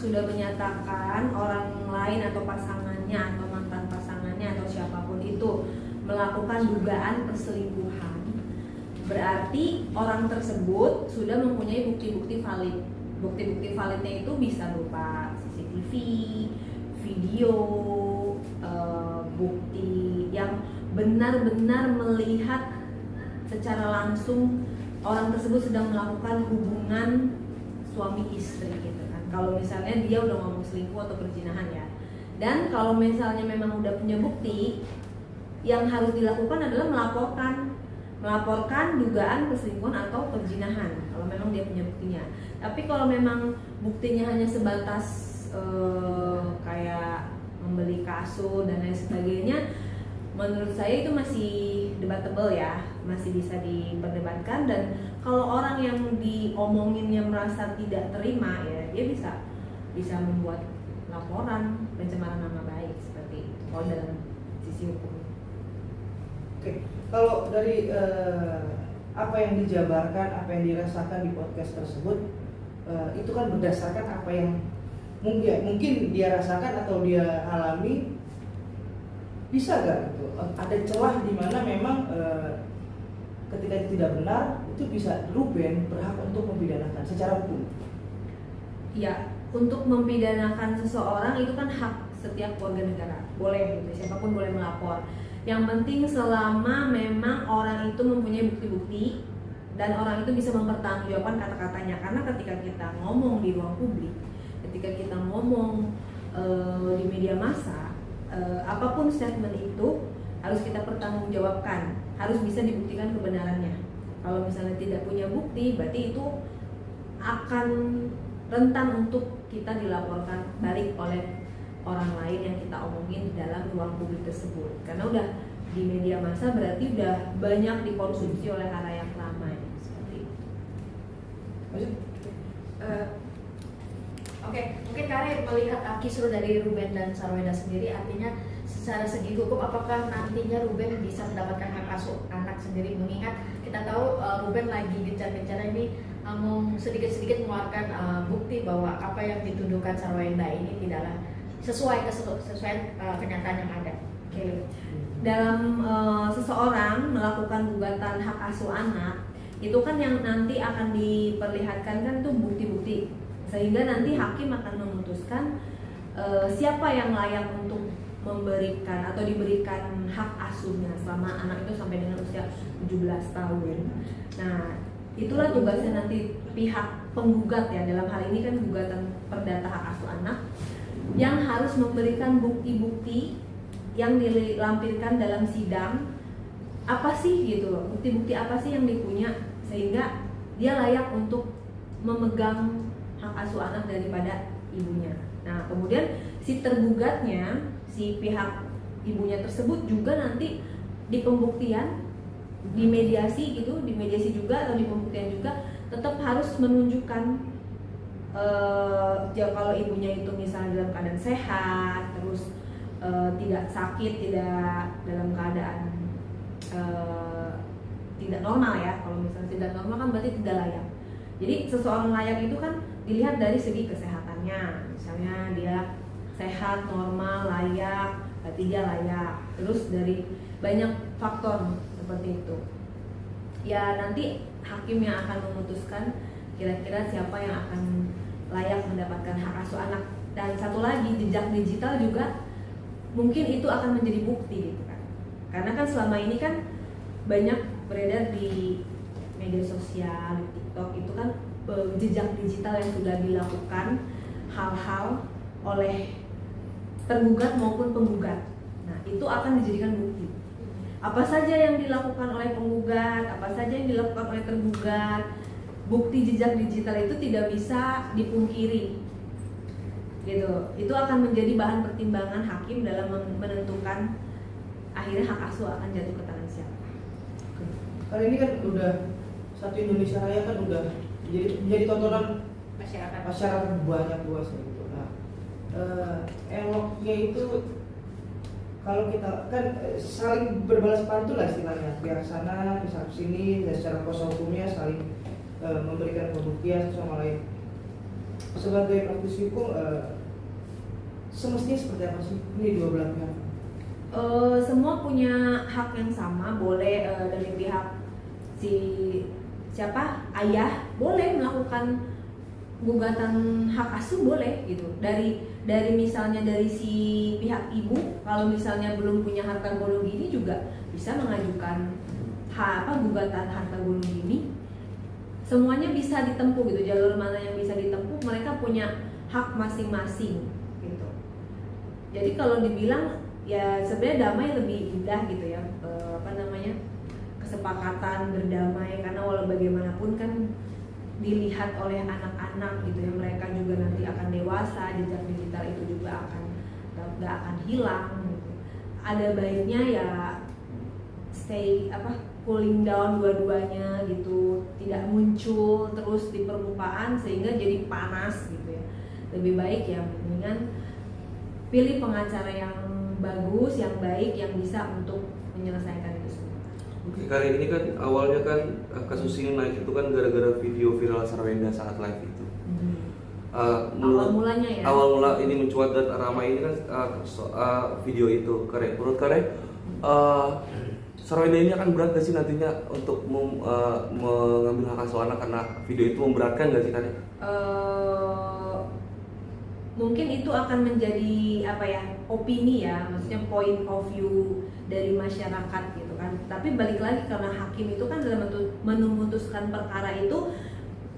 sudah menyatakan orang lain atau pasangannya atau mantan pasangannya atau siapapun itu melakukan dugaan perselingkuhan, berarti orang tersebut sudah mempunyai bukti-bukti valid. Bukti-bukti validnya itu bisa berupa CCTV, video, bukti yang benar-benar melihat secara langsung orang tersebut sedang melakukan hubungan suami istri gitu kan. Kalau misalnya dia udah ngomong selingkuh atau perzinahan ya. Dan kalau misalnya memang udah punya bukti, yang harus dilakukan adalah melaporkan dugaan perselingkuhan atau perzinahan kalau memang dia punya buktinya. Tapi kalau memang buktinya hanya sebatas kayak membeli kasur dan lain sebagainya, menurut saya itu masih debatable ya, masih bisa diperdebatkan. Dan kalau orang yang diomonginnya merasa tidak terima ya, dia bisa membuat laporan pencemaran nama baik seperti itu kalau dalam sisi hukum. Oke, kalau dari apa yang dijabarkan, apa yang dirasakan di podcast tersebut, itu kan berdasarkan apa yang mungkin dia rasakan atau dia alami. Bisa gak gitu? Ada celah di mana memang ketika itu tidak benar, itu bisa Ruben berhak untuk mempidanakan secara hukum. Ya, untuk mempidanakan seseorang itu kan hak setiap warga negara, boleh gitu, siapapun boleh melapor. Yang penting selama memang orang itu mempunyai bukti-bukti dan orang itu bisa mempertanggungjawabkan kata-katanya. Karena ketika kita ngomong di ruang publik, ketika kita ngomong di media massa, apapun statement itu harus kita pertanggungjawabkan, harus bisa dibuktikan kebenarannya. Kalau misalnya tidak punya bukti, berarti itu akan rentan untuk kita dilaporkan balik oleh orang lain yang kita omongin di dalam ruang publik tersebut. Karena udah di media massa berarti udah banyak dikonsumsi oleh halayak ramai seperti itu. Oke, mungkin Kare melihat kisruh dari Ruben dan Sarwenda sendiri, artinya secara segi hukum apakah nantinya Ruben bisa mendapatkan hak asuh anak sendiri, mengingat kita tahu Ruben lagi gencar-gencarnya ini sedikit-sedikit mengeluarkan bukti bahwa apa yang dituduhkan Sarwenda ini tidaklah sesuai kenyataan yang ada. Oke. Dalam seseorang melakukan gugatan hak asuh anak, itu kan yang nanti akan diperlihatkan kan tuh bukti-bukti, sehingga nanti hakim akan memutuskan siapa yang layak untuk memberikan atau diberikan hak asuhnya selama anak itu sampai dengan usia 17 tahun. Nah, itulah tugasnya nanti pihak penggugat ya, dalam hal ini kan gugatan perdata hak asuh anak, yang harus memberikan bukti-bukti yang dilampirkan dalam sidang. Apa sih gitu loh, bukti-bukti apa sih yang dipunya sehingga dia layak untuk memegang hak asuh anak daripada ibunya. Nah, kemudian si tergugatnya, si pihak ibunya tersebut juga nanti di pembuktian, di mediasi gitu, di mediasi juga atau di pembuktian juga tetap harus menunjukkan kalau ibunya itu misalnya dalam keadaan sehat, terus tidak sakit, tidak dalam keadaan tidak normal ya. Kalau misalnya tidak normal kan berarti tidak layak. Jadi seseorang layak itu kan dilihat dari segi kesehatannya. Misalnya dia sehat, normal, layak, berarti dia layak. Terus dari banyak faktor seperti itu. Ya nanti hakim yang akan memutuskan kira-kira siapa yang akan layak mendapatkan hak asuh anak. Dan satu lagi, jejak digital juga mungkin itu akan menjadi bukti gitu kan. Karena kan selama ini kan banyak beredar di media sosial, di TikTok itu kan jejak digital yang sudah dilakukan hal-hal oleh tergugat maupun penggugat. Nah, itu akan dijadikan bukti. Apa saja yang dilakukan oleh penggugat, apa saja yang dilakukan oleh tergugat, bukti jejak digital itu tidak bisa dipungkiri. Gitu. Itu akan menjadi bahan pertimbangan hakim dalam menentukan akhirnya hak asuh akan jatuh ke tangan siapa. Kali ini kan udah satu Indonesia Raya kan udah menjadi tontonan masyarakat banyak luas gitu. Nah, eloknya itu kalau kita kan saling berbalas pantun lah istilahnya, biar sana bisa sini, dan secara kuasa hukumnya saling memberikan pembuktian sama lain. sebagai praktisi hukum semestinya seperti apa sih ini dua belah pihak? Semua punya hak yang sama, boleh dari pihak si siapa ayah boleh melakukan gugatan hak asuh, boleh gitu. Dari misalnya dari si pihak ibu, kalau misalnya belum punya harta gono gini juga bisa mengajukan gugatan harta gono gini. Semuanya bisa ditempuh gitu, jalur mana yang bisa ditempuh, mereka punya hak masing-masing gitu. Jadi kalau dibilang ya sebenarnya damai lebih indah gitu ya, kesepakatan berdamai, karena walau bagaimanapun kan dilihat oleh anak-anak gitu ya, mereka juga nanti akan dewasa, jejak digital itu juga nggak akan hilang gitu. Ada baiknya ya stay cooling down dua-duanya gitu, tidak muncul terus di permukaan sehingga jadi panas gitu ya. Lebih baik ya mendingan pilih pengacara yang bagus, yang baik, yang bisa untuk menyelesaikan itu semua. Oke, kali ini kan awalnya kan kasus ini naik itu kan gara-gara video viral Sarwenda saat live itu. Awal mulanya ya. Awal mula ini mencuat dan ramai ini kan video itu. Menurut Kare, Sarwenda ini akan berat gak sih nantinya untuk mengambil hak asuh anak karena video itu memberatkan gak sih Kare? Mungkin itu akan menjadi opini ya, maksudnya point of view dari masyarakat gitu kan. Tapi balik lagi karena hakim itu kan dalam memutuskan perkara itu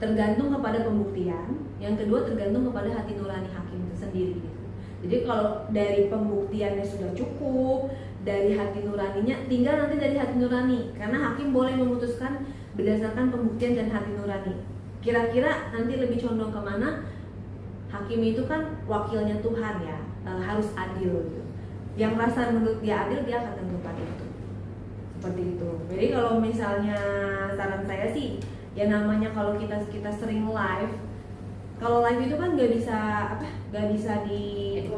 tergantung kepada pembuktian, yang kedua tergantung kepada hati nurani hakim itu sendiri gitu. Jadi kalau dari pembuktiannya sudah cukup, dari hati nuraninya, tinggal nanti dari hati nurani, karena hakim boleh memutuskan berdasarkan pembuktian dan hati nurani. Kira-kira nanti lebih condong kemana? Hakim itu kan wakilnya Tuhan ya, harus adil gitu. Yang rasa menurut dia adil, dia akan tentukan itu. Seperti itu. Jadi kalau misalnya saran saya sih, ya namanya kalau kita sering live, kalau live itu kan nggak bisa diedit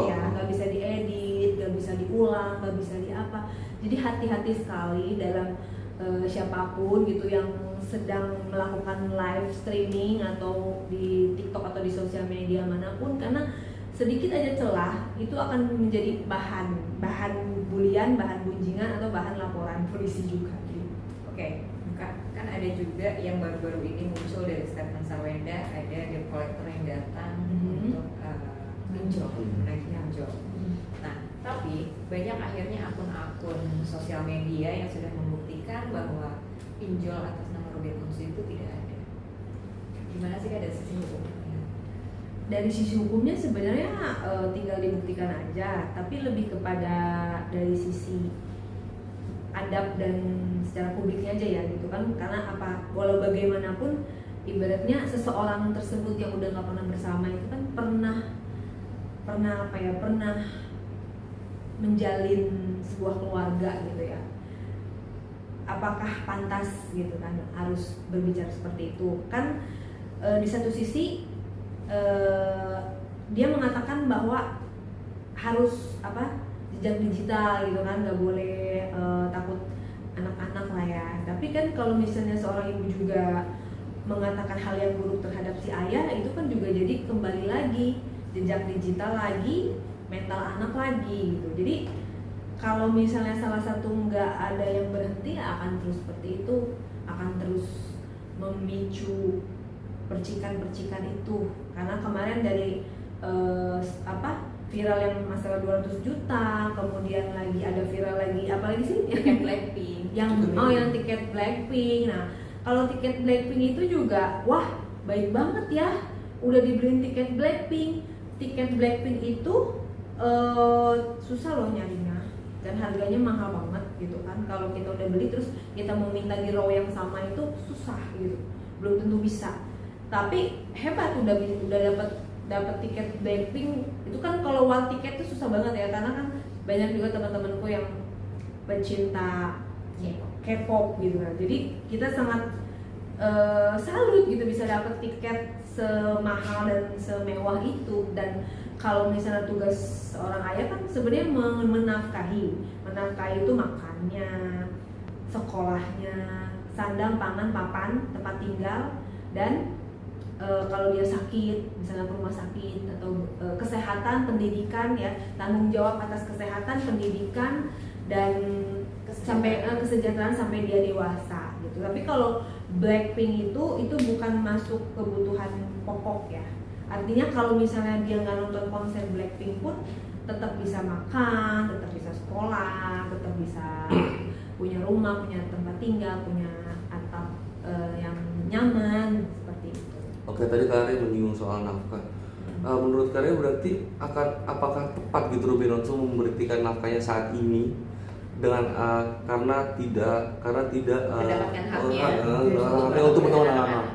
ya, nggak bisa diedit, nggak bisa diulang, nggak bisa diapa. Jadi hati-hati sekali dalam siapapun gitu yang sedang melakukan live streaming atau di TikTok atau di sosial media manapun, karena sedikit aja celah itu akan menjadi bahan bulian, bahan gunjingan atau bahan laporan polisi juga. Oke. Kan ada juga yang baru-baru ini muncul dari statement Sarwenda, ada debt collector yang datang untuk menaiki pinjol. Nah, tapi banyak akhirnya akun-akun sosial media yang sudah membuktikan bahwa pinjol atas nama Ruben Onsu itu tidak ada. Gimana sih dari sisi hukumnya? Dari sisi hukumnya sebenarnya tinggal dibuktikan aja, tapi lebih kepada dari sisi adab dan secara publiknya aja ya gitu kan, karena walau bagaimanapun ibaratnya seseorang tersebut yang udah nggak pernah bersama itu kan pernah menjalin sebuah keluarga gitu ya. Apakah pantas gitu kan harus berbicara seperti itu kan? Di satu sisi dia mengatakan bahwa harus jejak digital gitu kan, nggak boleh takut anak-anak lah ya. Tapi kan kalau misalnya seorang ibu juga mengatakan hal yang buruk terhadap si ayah, itu kan juga jadi kembali lagi jejak digital lagi, mental anak lagi gitu. Jadi kalau misalnya salah satu nggak ada yang berhenti, akan terus seperti itu, akan terus memicu percikan-percikan itu. Karena kemarin dari viral yang masalah 200 juta, kemudian lagi ada viral lagi apalagi sih Tiket Blackpink. yang tiket Blackpink. Nah, kalau tiket Blackpink itu juga wah baik banget ya, udah dibeliin tiket Blackpink. Tiket Blackpink itu susah loh nyarinya dan harganya mahal banget gitu kan. Kalau kita udah beli terus kita mau minta di row yang sama itu susah gitu, belum tentu bisa. Tapi hebat udah dapat tiket Blackpink itu kan. Kalau one tiket itu susah banget ya, karena kan banyak juga teman-temanku yang pencinta K-pop gitu kan. Jadi kita sangat salut gitu bisa dapat tiket semahal dan semewah itu. Dan kalau misalnya tugas seorang ayah kan sebenarnya menafkahi itu makannya, sekolahnya, sandang, pangan, papan, tempat tinggal, dan kalau dia sakit, misalnya ke rumah sakit atau kesehatan, pendidikan ya, tanggung jawab atas kesehatan, pendidikan dan sampai kesejahteraan sampai dia dewasa gitu. Tapi kalau Blackpink itu bukan masuk kebutuhan pokok ya. Artinya kalau misalnya dia nggak nonton konser Blackpink pun tetap bisa makan, tetap bisa sekolah, tetap bisa punya rumah, punya tempat tinggal, punya atap yang nyaman seperti itu. Oke, tadi Kak menyinggung soal nafkah. Menurut Kak berarti apakah tepat gitu Ruben Onsu memberikan nafkahnya saat ini dengan karena tidak mendapatkan haknya untuk menolong anak-anak.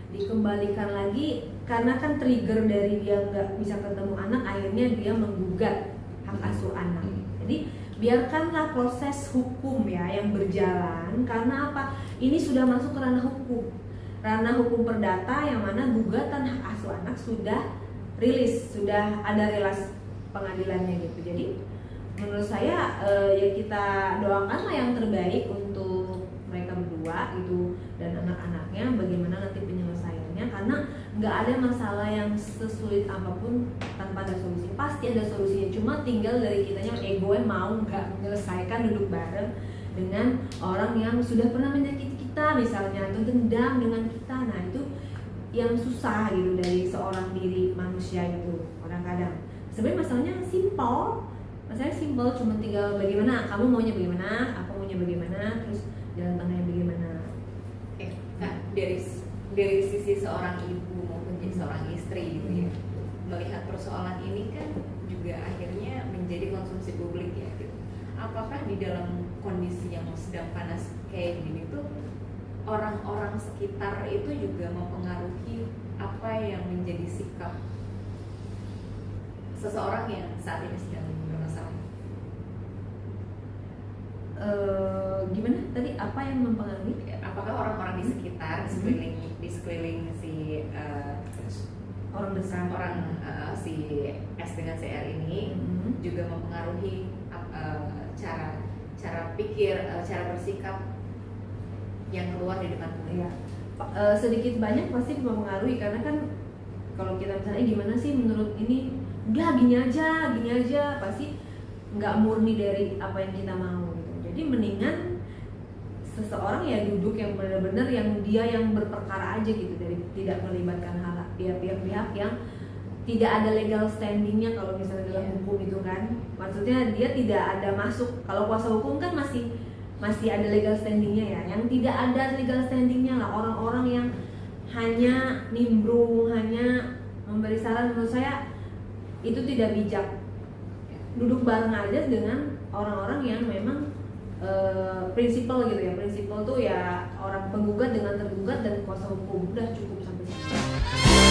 Dikembalikan lagi karena kan trigger dari dia nggak bisa ketemu anak, akhirnya dia menggugat hak asuh anak. Jadi biarkanlah proses hukum ya yang berjalan, karena apa? Ini sudah masuk ke ranah hukum perdata yang mana gugatan hak asuh anak sudah rilis, sudah ada rilis pengadilannya gitu. Jadi menurut saya ya kita doakanlah yang terbaik untuk mereka berdua gitu dan anak-anaknya, bagaimana nanti penyelesaiannya, karena nggak ada masalah yang sesulit apapun tanpa ada solusi. Pasti ada solusinya, cuma tinggal dari kitanya egonya mau nggak menyelesaikan, duduk bareng dengan orang yang sudah pernah menyakiti kita misalnya atau dendam dengan kita. Nah itu yang susah gitu dari seorang diri manusia itu kadang-kadang. Sebenarnya masalahnya simpel, cuma tinggal bagaimana kamu maunya bagaimana, aku maunya bagaimana, terus jalan tengahnya bagaimana. Nah, dari sisi seorang ibu maupun seorang istri gitu ya, melihat persoalan ini kan juga akhirnya menjadi konsumsi publik ya gitu. Apakah di dalam kondisi yang sedang panas kayak gini tuh orang-orang sekitar itu juga mempengaruhi apa yang menjadi sikap seseorang yang saat ini sedang bermasalah? Gimana tadi, apa yang mempengaruhi? Apakah orang-orang di sekitar, di sekeliling si orang besar, si S dengan CR ini juga mempengaruhi cara pikir, cara bersikap yang keluar di depan publik? Ya, sedikit banyak pasti mempengaruhi, karena kan kalau kita misalnya gimana sih menurut ini, udah gini aja, pasti nggak murni dari apa yang kita mau gitu. Jadi mendingan seseorang ya duduk yang benar-benar yang dia yang berperkara aja gitu, dari tidak melibatkan pihak-pihak yang tidak ada legal standingnya kalau misalnya dalam hukum itu kan. Maksudnya dia tidak ada masuk, kalau kuasa hukum kan masih ada legal standingnya ya. Yang tidak ada legal standingnya lah orang-orang yang hanya nimbrung, hanya memberi saran, menurut saya itu tidak bijak. Duduk bareng aja dengan orang-orang yang memang prinsipal gitu ya. Prinsipal tuh ya orang penggugat dengan tergugat dan kuasa hukum, udah cukup sampai situ.